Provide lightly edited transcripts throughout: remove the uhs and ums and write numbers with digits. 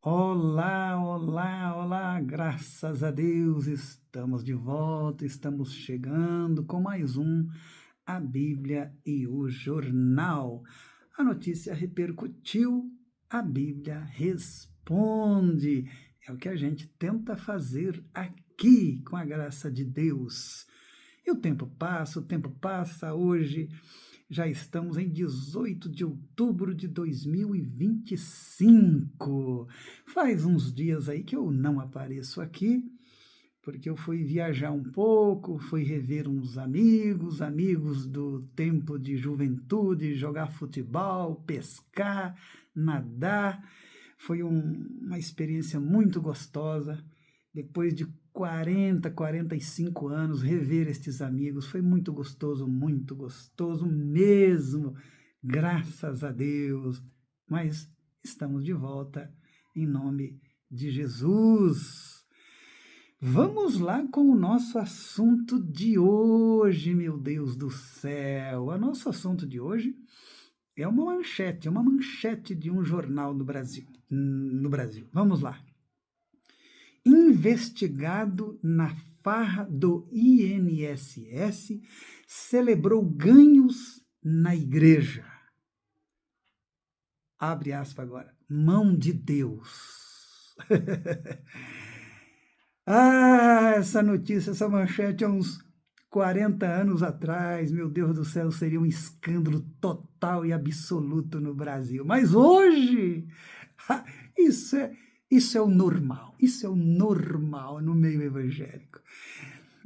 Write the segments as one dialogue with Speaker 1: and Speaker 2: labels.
Speaker 1: Olá, olá, olá, graças a Deus, estamos de volta, estamos chegando com mais um A Bíblia e o Jornal. A notícia repercutiu, a Bíblia responde. É o que a gente tenta fazer aqui, com a graça de Deus. E o tempo passa, hoje já estamos em 18 de outubro de 2025. Faz uns dias aí que eu não apareço aqui, porque eu fui viajar um pouco, fui rever uns amigos do tempo de juventude, jogar futebol, pescar, nadar. Foi uma experiência muito gostosa. Depois de 45 anos, rever estes amigos foi muito gostoso mesmo, graças a Deus. Mas estamos de volta em nome de Jesus. Vamos lá com o nosso assunto de hoje, meu Deus do céu. O nosso assunto de hoje é uma manchete de um jornal do Brasil. No Brasil. Vamos lá. Investigado na farra do INSS, celebrou ganhos na igreja. Abre aspas agora. Mão de Deus. Essa notícia, essa manchete há uns 40 anos atrás, meu Deus do céu, seria um escândalo total e absoluto no Brasil. Mas hoje, isso é o normal no meio evangélico.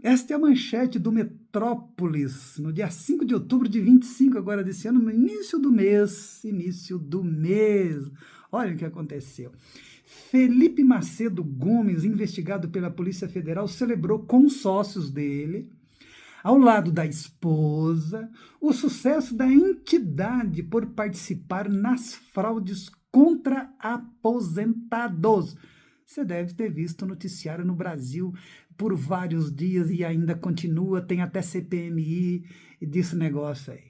Speaker 1: Esta é a manchete do Metrópolis, no dia 5 de outubro de 25, agora desse ano, no início do mês. Olha o que aconteceu. Felipe Macedo Gomes, investigado pela Polícia Federal, celebrou com os sócios dele, ao lado da esposa, o sucesso da entidade por participar nas fraudes contra aposentados. Você deve ter visto o noticiário no Brasil por vários dias e ainda continua, tem até CPMI desse negócio aí.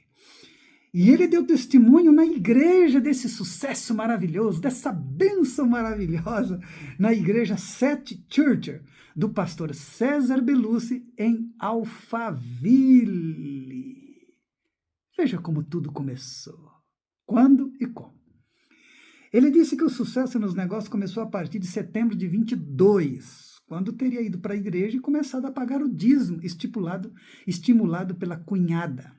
Speaker 1: E ele deu testemunho na igreja desse sucesso maravilhoso, dessa bênção maravilhosa, na igreja Sete Church, do pastor César Belucci, em Alphaville. Veja como tudo começou. Quando e como. Ele disse que o sucesso nos negócios começou a partir de setembro de 22, quando teria ido para a igreja e começado a pagar o dízimo estimulado pela cunhada.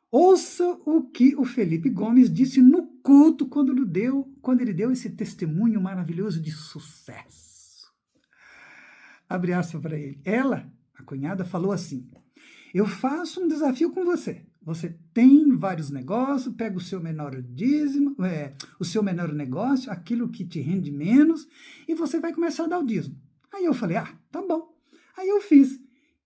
Speaker 1: Ouça o que o Felipe Gomes disse no culto quando ele deu esse testemunho maravilhoso de sucesso. Abre aspas para ele. Ela, a cunhada, falou assim: eu faço um desafio com você. Você tem vários negócios, pega o seu menor dízimo, o seu menor negócio, aquilo que te rende menos, e você vai começar a dar o dízimo. Aí eu falei, tá bom. Aí eu fiz.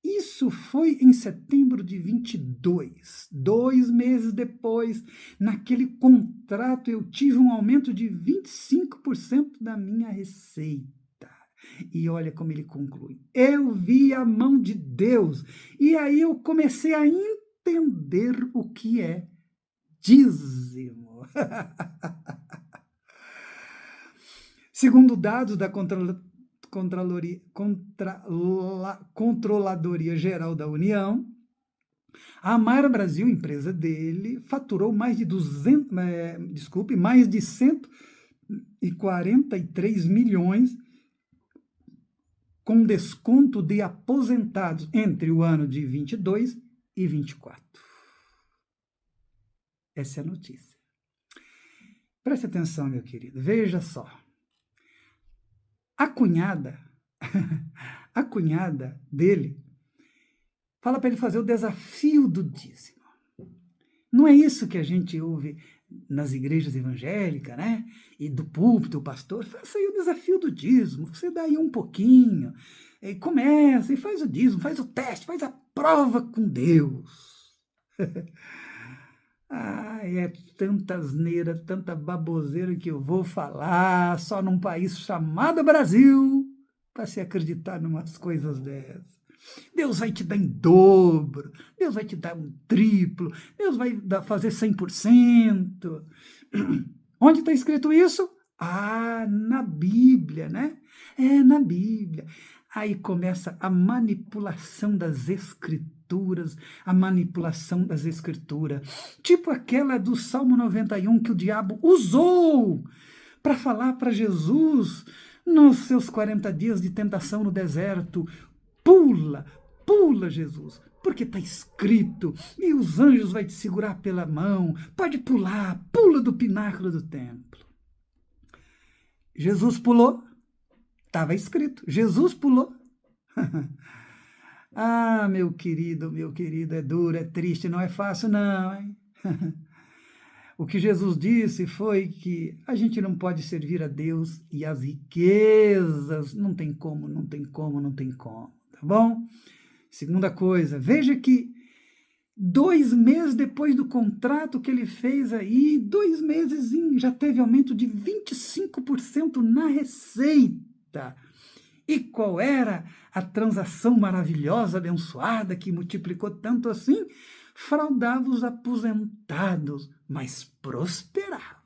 Speaker 1: Isso foi em setembro de 22. 2 meses depois, naquele contrato, eu tive um aumento de 25% da minha receita. E olha como ele conclui. Eu vi a mão de Deus. E aí eu comecei a entender o que é dízimo. Segundo dados da Controladoria Geral da União, a Amara Brasil, empresa dele, faturou mais de 143 milhões com desconto de aposentados entre o ano de 22 e 24. Essa é a notícia. Preste atenção, meu querido. Veja só. A cunhada dele fala para ele fazer o desafio do dízimo. Não é isso que a gente ouve nas igrejas evangélicas, né? E do púlpito, o pastor, faça aí o desafio do dízimo, você dá aí um pouquinho, e começa, e faz o dízimo, faz o teste, faz a prova com Deus. É tanta asneira, tanta baboseira que eu vou falar só num país chamado Brasil para se acreditar em umas coisas dessas. Deus vai te dar em dobro, Deus vai te dar um triplo, Deus vai fazer 100%. Onde está escrito isso? Ah, na Bíblia, né? É, na Bíblia. Aí começa a manipulação das escrituras, a manipulação das escrituras. Tipo aquela do Salmo 91 que o diabo usou para falar para Jesus nos seus 40 dias de tentação no deserto. Pula, pula, Jesus, porque está escrito, e os anjos vão te segurar pela mão, pode pular, pula do pináculo do templo. Jesus pulou, estava escrito, Jesus pulou. Ah, meu querido, é duro, é triste, não é fácil não, hein? O que Jesus disse foi que a gente não pode servir a Deus e as riquezas, não tem como, tá bom? Segunda coisa, veja que 2 meses depois do contrato que ele fez aí, 2 meses já teve aumento de 25% na receita. E qual era a transação maravilhosa, abençoada, que multiplicou tanto assim? Fraudava os aposentados, mas prosperava.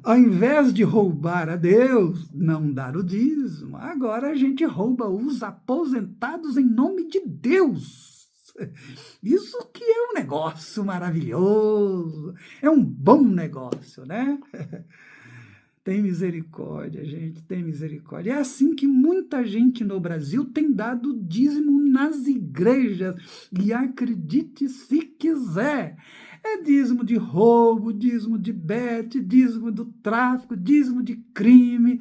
Speaker 1: Ao invés de roubar a Deus, não dar o dízimo, agora a gente rouba os aposentados em nome de Deus. Isso que é um negócio maravilhoso, é um bom negócio, né? Tem misericórdia, gente, tem misericórdia. É assim que muita gente no Brasil tem dado dízimo nas igrejas. E acredite se quiser, é dízimo de roubo, dízimo de bete, dízimo do tráfico, dízimo de crime.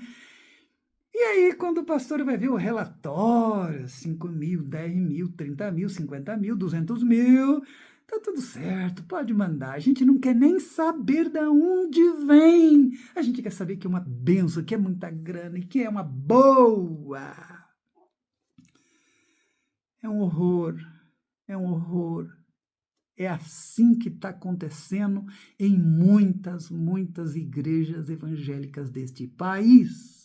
Speaker 1: E aí, quando o pastor vai ver o relatório, 5 mil, 10 mil, 30 mil, 50 mil, 200 mil, tá tudo certo, pode mandar. A gente não quer nem saber de onde vem. A gente quer saber que é uma benção, que é muita grana e que é uma boa. É um horror, é um horror. É assim que está acontecendo em muitas igrejas evangélicas deste país.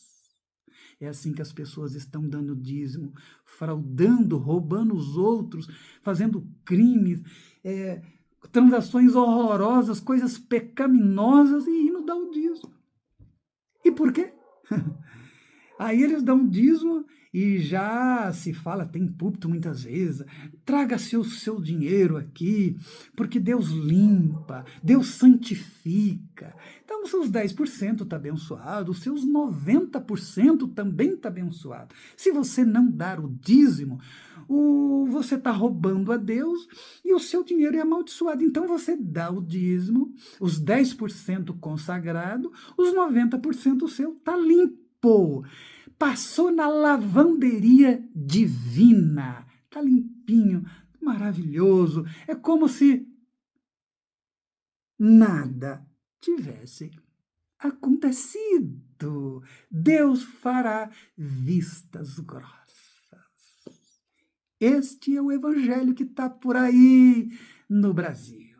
Speaker 1: É assim que as pessoas estão dando dízimo, fraudando, roubando os outros, fazendo crimes, transações horrorosas, coisas pecaminosas e indo dar o dízimo. E por quê? Aí eles dão dízimo e já se fala, tem púlpito muitas vezes, traga-se o seu dinheiro aqui, porque Deus limpa, Deus santifica. Então, os seus 10% está abençoado, os seus 90% também está abençoado. Se você não dar o dízimo, você está roubando a Deus e o seu dinheiro é amaldiçoado. Então, você dá o dízimo, os 10% consagrado, os 90% seu está limpo. Passou na lavanderia divina. Está limpinho, maravilhoso. É como se nada tivesse acontecido. Deus fará vistas grossas. Este é o evangelho que está por aí no Brasil.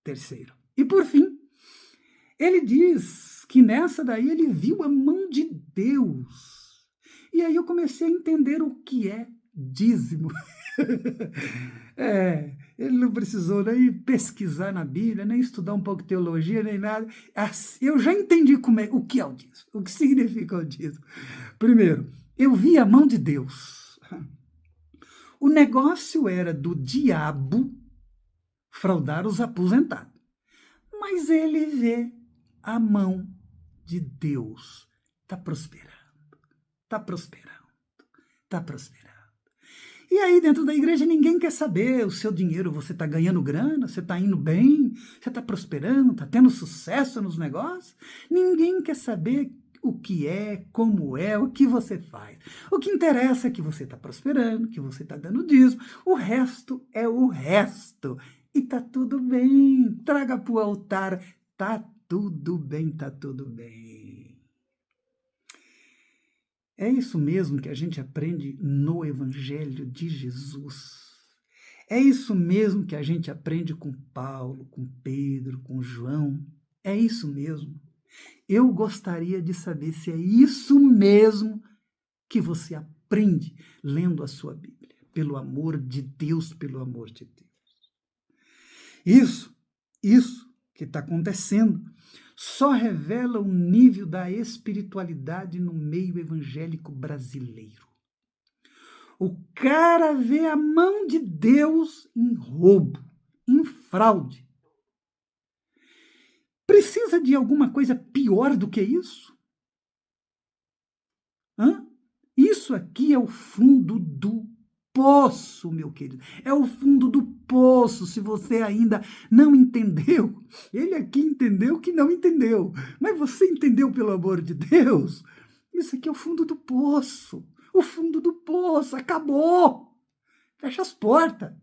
Speaker 1: Terceiro. E por fim, ele diz que nessa daí ele viu a mão de Deus. E aí eu comecei a entender o que é dízimo. Ele não precisou nem pesquisar na Bíblia, nem estudar um pouco de teologia, nem nada. Eu já entendi o que é o dízimo, o que significa o dízimo. Primeiro, eu vi a mão de Deus. O negócio era do diabo fraudar os aposentados. Mas ele vê a mão de Deus. Está prosperando. E aí, dentro da igreja, ninguém quer saber o seu dinheiro. Você está ganhando grana? Você está indo bem? Você está prosperando? Está tendo sucesso nos negócios? Ninguém quer saber o que é, como é, o que você faz. O que interessa é que você está prosperando, que você está dando dízimo. O resto é o resto. E está tudo bem. Traga para o altar. Está tudo bem. É isso mesmo que a gente aprende no Evangelho de Jesus. É isso mesmo que a gente aprende com Paulo, com Pedro, com João. É isso mesmo. Eu gostaria de saber se é isso mesmo que você aprende lendo a sua Bíblia. Pelo amor de Deus, Isso que está acontecendo só revela o nível da espiritualidade no meio evangélico brasileiro. O cara vê a mão de Deus em roubo, em fraude. Precisa de alguma coisa pior do que isso? Isso aqui é o fundo do poço, meu querido. É o fundo do poço, se você ainda não entendeu. Ele aqui entendeu que não entendeu. Mas você entendeu, pelo amor de Deus? Isso aqui é o fundo do poço. O fundo do poço. Acabou. Fecha as portas.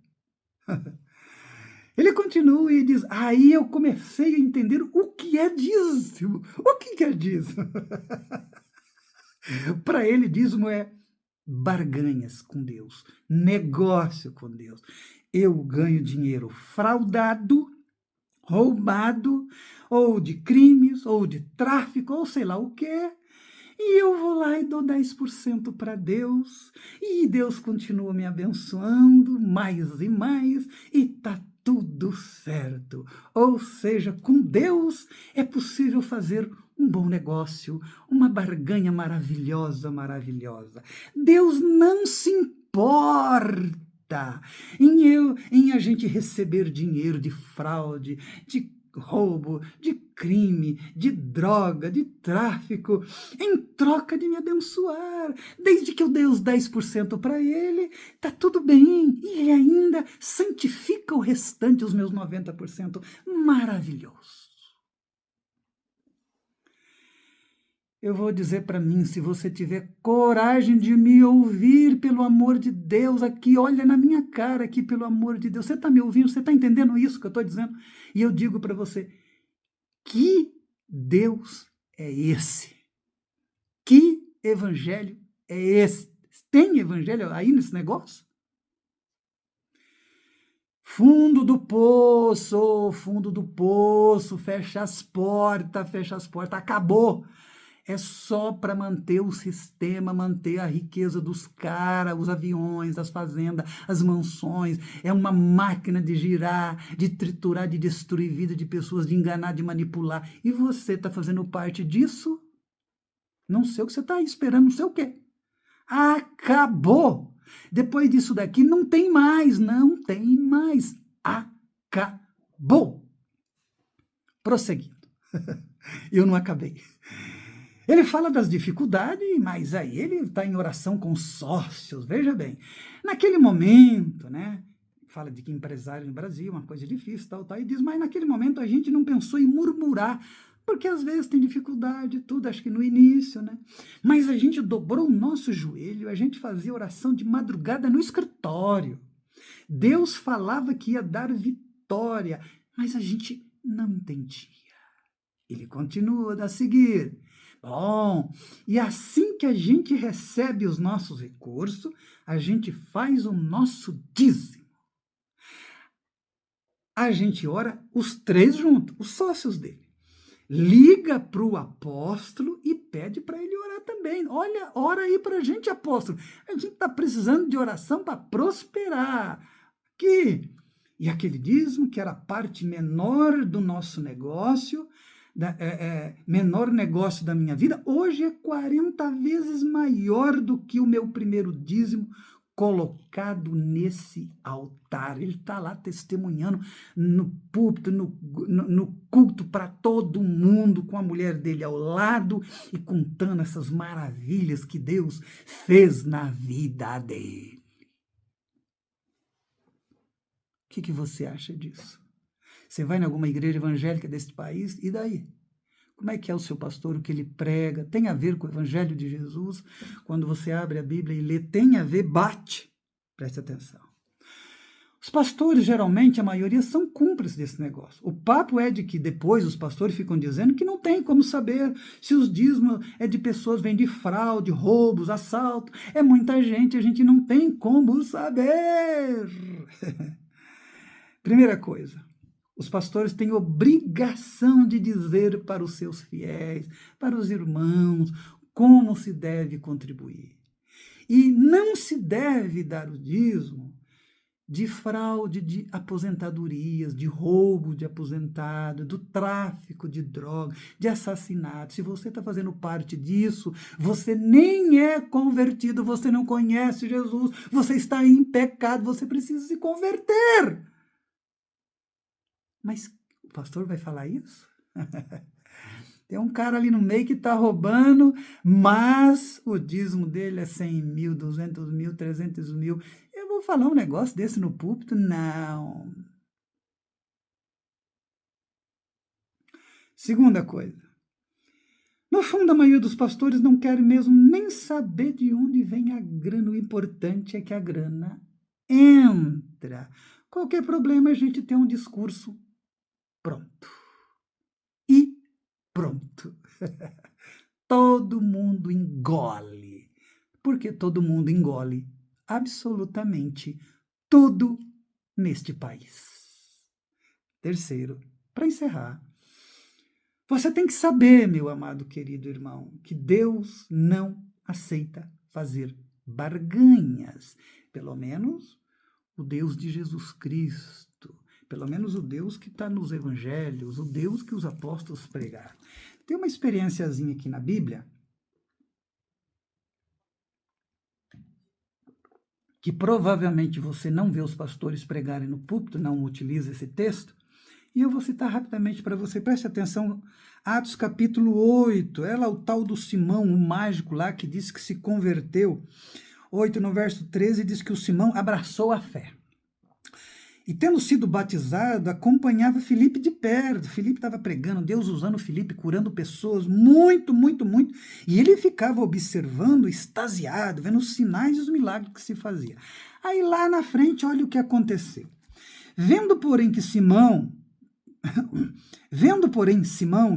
Speaker 1: Ele continua e diz, aí eu comecei a entender o que é dízimo. O que é dízimo? Para ele, dízimo é barganhas com Deus, negócio com Deus. Eu ganho dinheiro fraudado, roubado, ou de crimes, ou de tráfico, ou sei lá o quê, e eu vou lá e dou 10% para Deus, e Deus continua me abençoando mais e mais, e tá tudo certo. Ou seja, com Deus é possível fazer um bom negócio, uma barganha maravilhosa, maravilhosa. Deus não se importa em a gente receber dinheiro de fraude, de roubo, de crime, de droga, de tráfico, em troca de me abençoar. Desde que eu dei os 10% para ele, tá tudo bem. E ele ainda santifica o restante, os meus 90%. Maravilhoso. Eu vou dizer para mim, se você tiver coragem de me ouvir, pelo amor de Deus, aqui, olha na minha cara aqui, pelo amor de Deus, você está me ouvindo, você está entendendo isso que eu estou dizendo? E eu digo para você, que Deus é esse? Que evangelho é esse? Tem evangelho aí nesse negócio? Fundo do poço, fecha as portas, acabou. É só para manter o sistema, manter a riqueza dos caras, os aviões, as fazendas, as mansões. É uma máquina de girar, de triturar, de destruir vida de pessoas, de enganar, de manipular. E você está fazendo parte disso? Não sei o que você está esperando, não sei o quê. Acabou! Depois disso daqui não tem mais, não tem mais. Acabou! Prosseguindo. Eu não acabei. Ele fala das dificuldades, mas aí ele está em oração com sócios, veja bem. Naquele momento, né? Fala de que empresário no Brasil, uma coisa difícil, tal, e diz, mas naquele momento a gente não pensou em murmurar, porque às vezes tem dificuldade, tudo, acho que no início, né? Mas a gente dobrou o nosso joelho, a gente fazia oração de madrugada no escritório. Deus falava que ia dar vitória, mas a gente não entendia. Ele continua a seguir. Bom, e assim que a gente recebe os nossos recursos, a gente faz o nosso dízimo. A gente ora os três juntos, os sócios dele. Liga para o apóstolo e pede para ele orar também. Olha, ora aí para a gente, apóstolo. A gente está precisando de oração para prosperar. E aquele dízimo, que era a parte menor do nosso negócio, menor negócio da minha vida, hoje é 40 vezes maior do que o meu primeiro dízimo colocado nesse altar. Ele está lá testemunhando no púlpito, no culto para todo mundo, com a mulher dele ao lado e contando essas maravilhas que Deus fez na vida dele. O que você acha disso? Você vai em alguma igreja evangélica desse país, e daí? Como é que é o seu pastor, o que ele prega? Tem a ver com o evangelho de Jesus? Quando você abre a Bíblia e lê, tem a ver, bate. Preste atenção. Os pastores, geralmente, a maioria são cúmplices desse negócio. O papo é de que depois os pastores ficam dizendo que não tem como saber se os dízimos é de pessoas, vêm de fraude, roubos, assalto. É muita gente, a gente não tem como saber. Primeira coisa, os pastores têm obrigação de dizer para os seus fiéis, para os irmãos, como se deve contribuir. E não se deve dar o dízimo de fraude de aposentadorias, de roubo de aposentado, do tráfico de drogas, de assassinato. Se você está fazendo parte disso, você nem é convertido, você não conhece Jesus, você está em pecado, você precisa se converter. Mas o pastor vai falar isso? Tem um cara ali no meio que está roubando, mas o dízimo dele é 100 mil, 200 mil, 300 mil. Eu vou falar um negócio desse no púlpito? Não. Segunda coisa. No fundo, a maioria dos pastores não quer mesmo nem saber de onde vem a grana. O importante é que a grana entra. Qualquer problema, a gente tem um discurso pronto. E pronto. Todo mundo engole. Porque todo mundo engole absolutamente tudo neste país. Terceiro, para encerrar, você tem que saber, meu amado querido irmão, que Deus não aceita fazer barganhas. Pelo menos o Deus de Jesus Cristo, pelo menos o Deus que está nos evangelhos, o Deus que os apóstolos pregaram. Tem uma experiênciazinha aqui na Bíblia que provavelmente você não vê os pastores pregarem no púlpito, não utiliza esse texto, e eu vou citar rapidamente para você. Preste atenção, Atos capítulo 8, é lá o tal do Simão, o mágico lá, que disse que se converteu. 8, no verso 13, diz que o Simão abraçou a fé. E tendo sido batizado, acompanhava Filipe de perto. Filipe estava pregando, Deus usando Filipe, curando pessoas, muito, muito, muito. E ele ficava observando, extasiado, vendo os sinais e os milagres que se fazia. Aí lá na frente, olha o que aconteceu. Vendo, porém, Simão,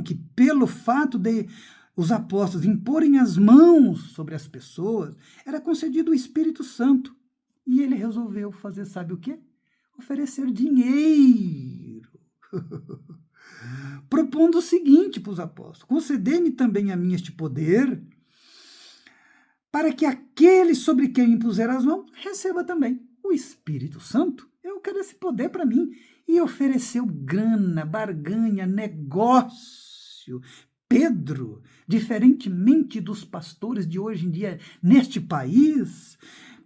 Speaker 1: que pelo fato de os apóstolos imporem as mãos sobre as pessoas, era concedido o Espírito Santo. E ele resolveu fazer, sabe o quê? Oferecer dinheiro, propondo o seguinte para os apóstolos: concedei-me também a mim este poder, para que aquele sobre quem impuser as mãos receba também o Espírito Santo. Eu quero esse poder para mim. E ofereceu grana, barganha, negócio. Pedro, diferentemente dos pastores de hoje em dia neste país,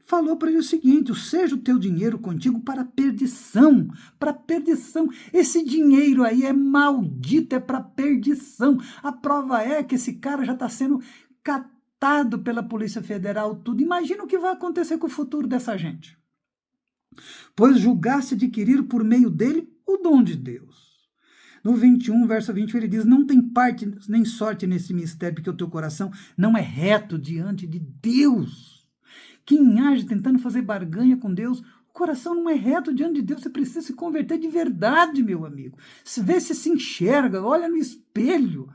Speaker 1: falou para ele o seguinte: seja o teu dinheiro contigo para perdição, para perdição. Esse dinheiro aí é maldito, é para perdição. A prova é que esse cara já está sendo catado pela Polícia Federal, tudo. Imagina o que vai acontecer com o futuro dessa gente. Pois julgaste adquirir por meio dele o dom de Deus. No 21, verso 21, ele diz: não tem parte nem sorte nesse mistério, porque o teu coração não é reto diante de Deus. Quem age tentando fazer barganha com Deus, o coração não é reto diante de Deus. Você precisa se converter de verdade, meu amigo. Vê se enxerga, olha no espelho.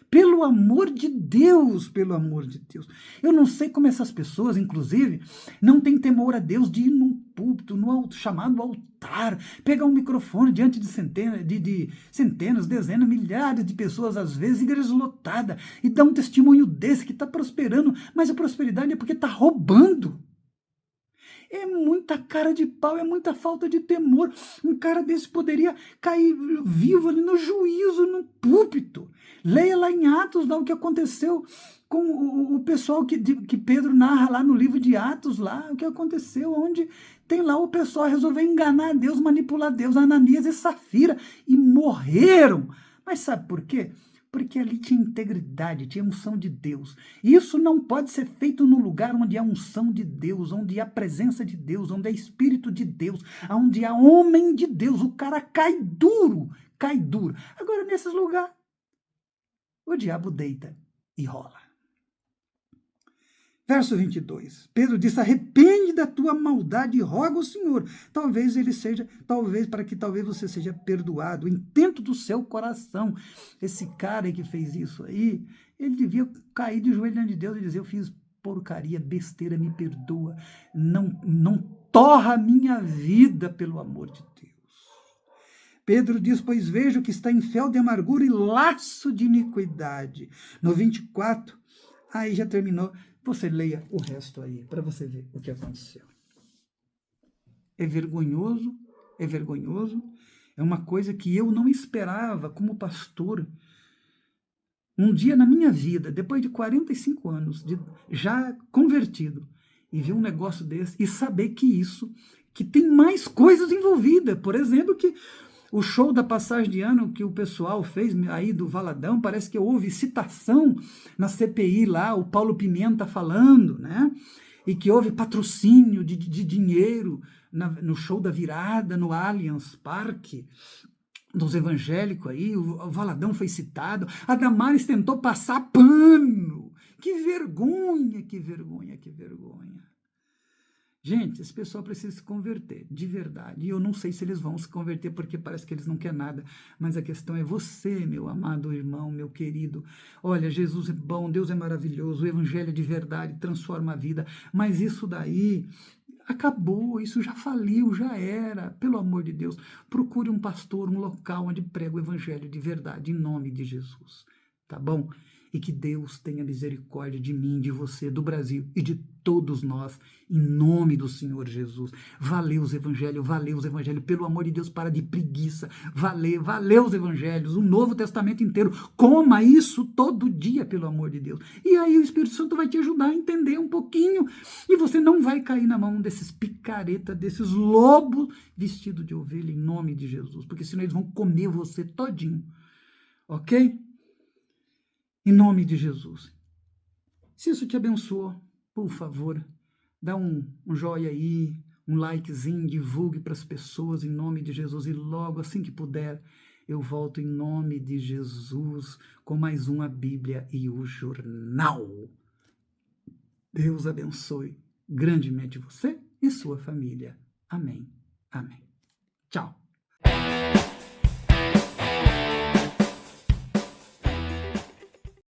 Speaker 1: Pelo amor de Deus, pelo amor de Deus. Eu não sei como essas pessoas, inclusive, não têm temor a Deus de ir num púlpito, no chamado altar, pegar um microfone diante de centenas, dezenas, milhares de pessoas, às vezes, igreja lotada, e dar um testemunho desse que está prosperando, mas a prosperidade é porque está roubando. É muita cara de pau, é muita falta de temor. Um cara desse poderia cair vivo ali no juízo, no púlpito. Leia lá em Atos lá o que aconteceu com o pessoal que Pedro narra lá no livro de Atos, lá o que aconteceu, onde tem lá o pessoal resolveu enganar Deus, manipular Deus, Ananias e Safira, e morreram. Mas sabe por quê? Porque ali tinha integridade, tinha unção de Deus. E isso não pode ser feito no lugar onde há unção de Deus, onde há presença de Deus, onde há Espírito de Deus, onde há homem de Deus. O cara cai duro, cai duro. Agora, nesses lugares, o diabo deita e rola. Verso 22, Pedro disse: arrepende da tua maldade e roga ao Senhor, talvez você seja perdoado, o intento do seu coração. Esse cara aí que fez isso aí, ele devia cair de joelho diante de Deus e dizer: eu fiz porcaria, besteira, me perdoa, não torra a minha vida, pelo amor de Deus. Pedro diz: pois vejo que está em fel de amargura e laço de iniquidade. No 24, aí já terminou. Você leia o resto aí, para você ver o que aconteceu. é vergonhoso, é vergonhoso. É uma coisa que eu não esperava como pastor. Um dia na minha vida, depois de 45 anos, já convertido, e ver um negócio desse e saber que tem mais coisas envolvidas. Por exemplo, que o show da passagem de ano que o pessoal fez aí do Valadão, parece que houve citação na CPI lá, o Paulo Pimenta falando, né? E que houve patrocínio de dinheiro no show da virada, no Allianz Parque, dos evangélicos aí, o Valadão foi citado, a Damares tentou passar pano. Que vergonha, que vergonha, que vergonha. Gente, esse pessoal precisa se converter, de verdade. E eu não sei se eles vão se converter, porque parece que eles não querem nada. Mas a questão é você, meu amado irmão, meu querido. Olha, Jesus é bom, Deus é maravilhoso, o evangelho é de verdade, transforma a vida. Mas isso daí acabou, isso já faliu, já era. Pelo amor de Deus, procure um pastor, um local onde prega o evangelho de verdade, em nome de Jesus. Tá bom? E que Deus tenha misericórdia de mim, de você, do Brasil e de todos nós, em nome do Senhor Jesus. Valeu os evangelhos, pelo amor de Deus, para de preguiça, valeu os evangelhos, o Novo Testamento inteiro, coma isso todo dia, pelo amor de Deus. E aí o Espírito Santo vai te ajudar a entender um pouquinho, e você não vai cair na mão desses picaretas, desses lobos vestidos de ovelha, em nome de Jesus, porque senão eles vão comer você todinho, ok? Em nome de Jesus. Se isso te abençoou, por favor, dá um joinha aí, um likezinho, divulgue para as pessoas em nome de Jesus. E logo, assim que puder, eu volto em nome de Jesus com mais uma Bíblia e o Jornal. Deus abençoe grandemente você e sua família. Amém. Amém. Tchau.